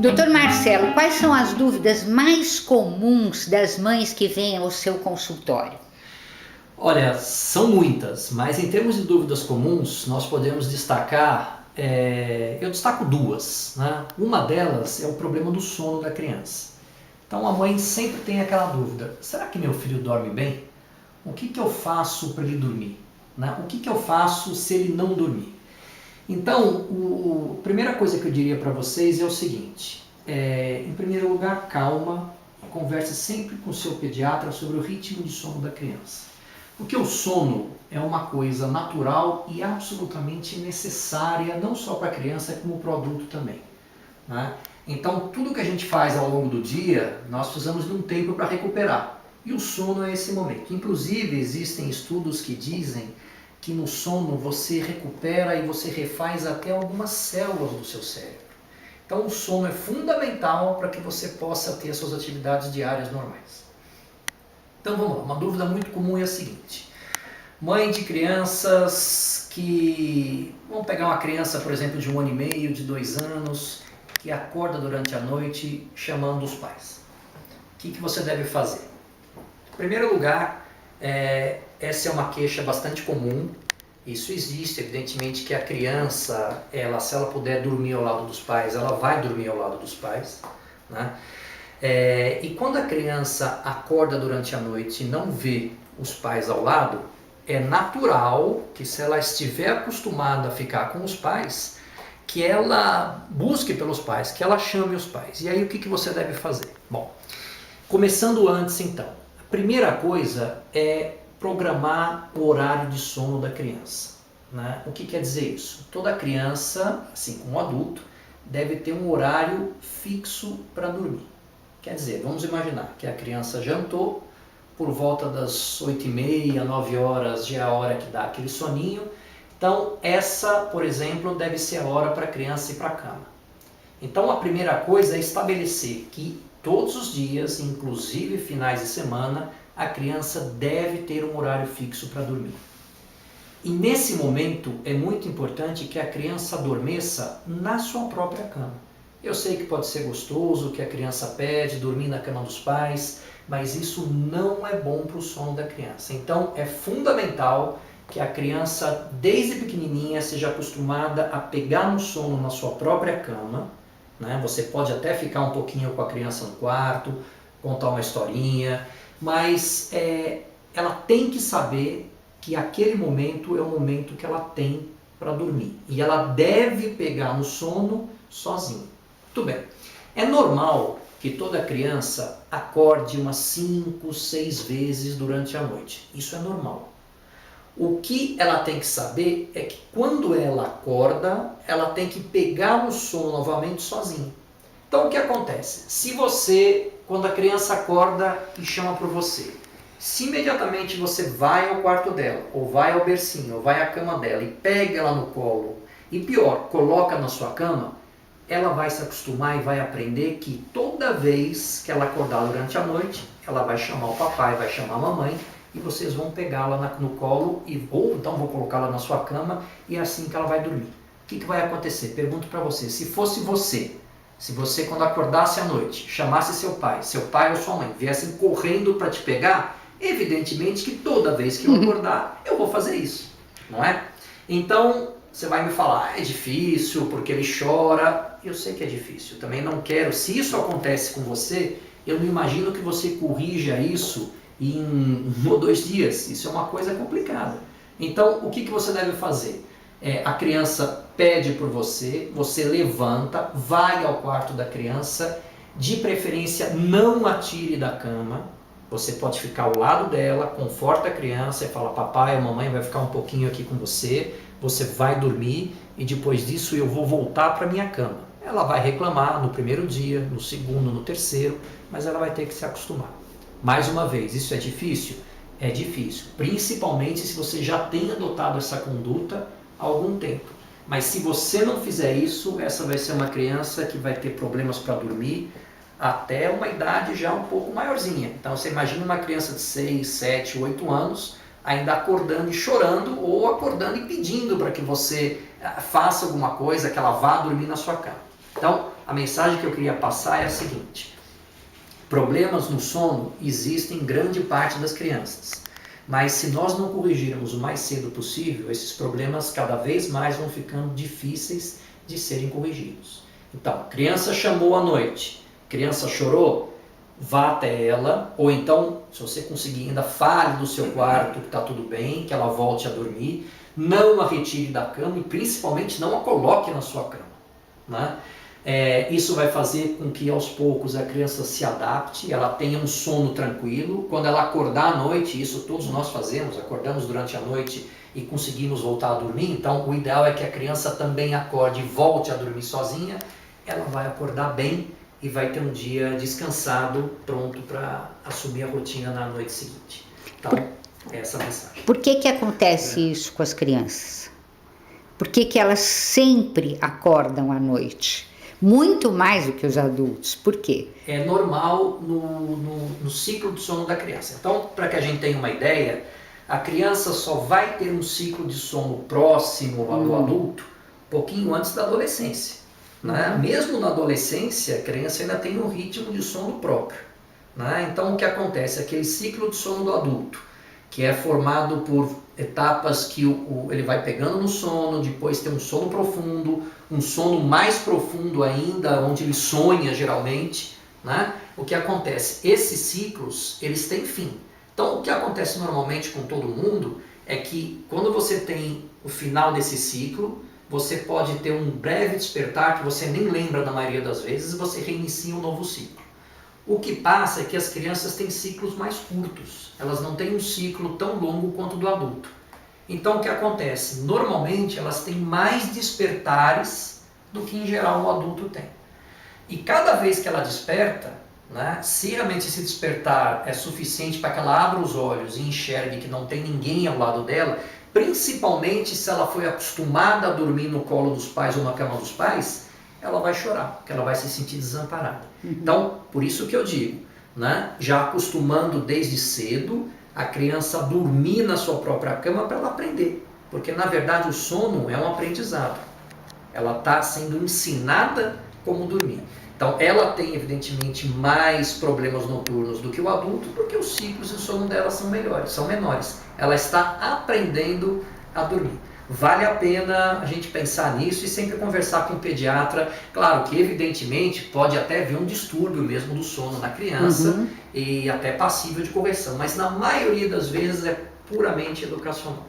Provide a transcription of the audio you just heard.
Doutor Marcelo, quais são as dúvidas mais comuns das mães que vêm ao seu consultório? Olha, são muitas, mas em termos de dúvidas comuns, nós podemos destacar, eu destaco duas, né? Uma delas é o problema do sono da criança. Então a mãe sempre tem aquela dúvida, será que meu filho dorme bem? O que eu faço para ele dormir? Né? O que eu faço se ele não dormir? Então, a primeira coisa que eu diria para vocês é o seguinte, em primeiro lugar, calma, converse sempre com o seu pediatra sobre o ritmo de sono da criança. Porque o sono é uma coisa natural e absolutamente necessária, não só para a criança, como para o adulto também. Né? Então, tudo que a gente faz ao longo do dia, nós precisamos de um tempo para recuperar. E o sono é esse momento. Inclusive, existem estudos que dizem que no sono você recupera e você refaz até algumas células do seu cérebro. Então, o sono é fundamental para que você possa ter as suas atividades diárias normais. Então vamos lá, uma dúvida muito comum é a seguinte, mãe de crianças que, vamos pegar uma criança, por exemplo, de 1 ano e meio, de 2 anos, que acorda durante a noite chamando os pais. O que você deve fazer? Em primeiro lugar, essa é uma queixa bastante comum, isso existe, evidentemente que a criança, se ela puder dormir ao lado dos pais, ela vai dormir ao lado dos pais, né? E quando a criança acorda durante a noite e não vê os pais ao lado, é natural que se ela estiver acostumada a ficar com os pais, que ela busque pelos pais, que ela chame os pais. E aí o que você deve fazer? Bom, começando antes então, a primeira coisa é programar o horário de sono da criança. Né? O que quer dizer isso? Toda criança, assim como o adulto, deve ter um horário fixo para dormir. Quer dizer, vamos imaginar que a criança jantou, por volta das 8h30, 9 horas já é a hora que dá aquele soninho. Então essa, por exemplo, deve ser a hora para a criança ir para a cama. Então a primeira coisa é estabelecer que todos os dias, inclusive finais de semana, a criança deve ter um horário fixo para dormir. E nesse momento é muito importante que a criança adormeça na sua própria cama. Eu sei que pode ser gostoso, que a criança pede, dormir na cama dos pais, mas isso não é bom para o sono da criança. Então é fundamental que a criança, desde pequenininha, seja acostumada a pegar no sono na sua própria cama. Né? Você pode até ficar um pouquinho com a criança no quarto, contar uma historinha, mas ela tem que saber que aquele momento é o momento que ela tem para dormir. E ela deve pegar no sono sozinha. Muito bem. É normal que toda criança acorde umas 5, 6 vezes durante a noite. Isso é normal. O que ela tem que saber é que quando ela acorda, ela tem que pegar no sono novamente sozinha. Então o que acontece? Se você, quando a criança acorda e chama por você, se imediatamente você vai ao quarto dela, ou vai ao bercinho, ou vai à cama dela e pega ela no colo, e pior, coloca na sua cama, ela vai se acostumar e vai aprender que toda vez que ela acordar durante a noite, ela vai chamar o papai, vai chamar a mamãe, e vocês vão pegá-la no colo, ou então vão colocá-la na sua cama, e é assim que ela vai dormir. O que vai acontecer? Pergunto para você, se fosse você, se você quando acordasse à noite, chamasse seu pai ou sua mãe, viessem correndo para te pegar, evidentemente que toda vez que eu acordar, eu vou fazer isso, não é? Então, você vai me falar, é difícil, porque ele chora. Eu sei que é difícil, também não quero. Se isso acontece com você, eu não imagino que você corrija isso em 1 ou 2 dias. Isso é uma coisa complicada. Então, o que você deve fazer? A criança pede por você, você levanta, vai ao quarto da criança, de preferência não a tire da cama. Você pode ficar ao lado dela, conforta a criança e fala, papai ou mamãe vai ficar um pouquinho aqui com você, você vai dormir e depois disso eu vou voltar para minha cama. Ela vai reclamar no primeiro dia, no segundo, no terceiro, mas ela vai ter que se acostumar. Mais uma vez, isso é difícil? É difícil, principalmente se você já tem adotado essa conduta há algum tempo. Mas se você não fizer isso, essa vai ser uma criança que vai ter problemas para dormir, até uma idade já um pouco maiorzinha. Então você imagina uma criança de 6, 7, 8 anos ainda acordando e chorando ou acordando e pedindo para que você faça alguma coisa, que ela vá dormir na sua cama. Então a mensagem que eu queria passar é a seguinte: problemas no sono existem em grande parte das crianças, mas se nós não corrigirmos o mais cedo possível, esses problemas cada vez mais vão ficando difíceis de serem corrigidos. Então, criança chamou à noite, criança chorou, vá até ela, ou então, se você conseguir, ainda fale do seu quarto que está tudo bem, que ela volte a dormir, não a retire da cama e principalmente não a coloque na sua cama, né? Isso vai fazer com que aos poucos a criança se adapte, ela tenha um sono tranquilo. Quando ela acordar à noite, isso todos nós fazemos, acordamos durante a noite e conseguimos voltar a dormir, então o ideal é que a criança também acorde e volte a dormir sozinha, ela vai acordar bem e vai ter um dia descansado, pronto para assumir a rotina na noite seguinte. Então, essa é a mensagem. Por que acontece isso com as crianças? Por que elas sempre acordam à noite? Muito mais do que os adultos. Por quê? É normal no ciclo de sono da criança. Então, para que a gente tenha uma ideia, a criança só vai ter um ciclo de sono próximo ao do adulto um pouquinho antes da adolescência, né? Mesmo na adolescência, a criança ainda tem um ritmo de sono próprio, né? Então, o que acontece? Aquele ciclo de sono do adulto, que é formado por etapas que ele vai pegando no sono, depois tem um sono profundo, um sono mais profundo ainda, onde ele sonha geralmente, né? O que acontece? Esses ciclos, eles têm fim. Então, o que acontece normalmente com todo mundo é que quando você tem o final desse ciclo, você pode ter um breve despertar que você nem lembra na maioria das vezes e você reinicia um novo ciclo. O que passa é que as crianças têm ciclos mais curtos, elas não têm um ciclo tão longo quanto o do adulto. Então o que acontece? Normalmente elas têm mais despertares do que em geral o adulto tem. E cada vez que ela desperta, né, se realmente esse despertar é suficiente para que ela abra os olhos e enxergue que não tem ninguém ao lado dela, principalmente se ela foi acostumada a dormir no colo dos pais ou na cama dos pais, ela vai chorar, porque ela vai se sentir desamparada. Então, por isso que eu digo, né, já acostumando desde cedo a criança a dormir na sua própria cama para ela aprender. Porque, na verdade, o sono é um aprendizado. Ela está sendo ensinada como dormir. Então, ela tem, evidentemente, mais problemas noturnos do que o adulto, porque os ciclos de sono dela são menores. Ela está aprendendo a dormir. Vale a pena a gente pensar nisso e sempre conversar com o pediatra. Claro que, evidentemente, pode até haver um distúrbio mesmo do sono na criança e até passível de correção, mas na maioria das vezes é puramente educacional.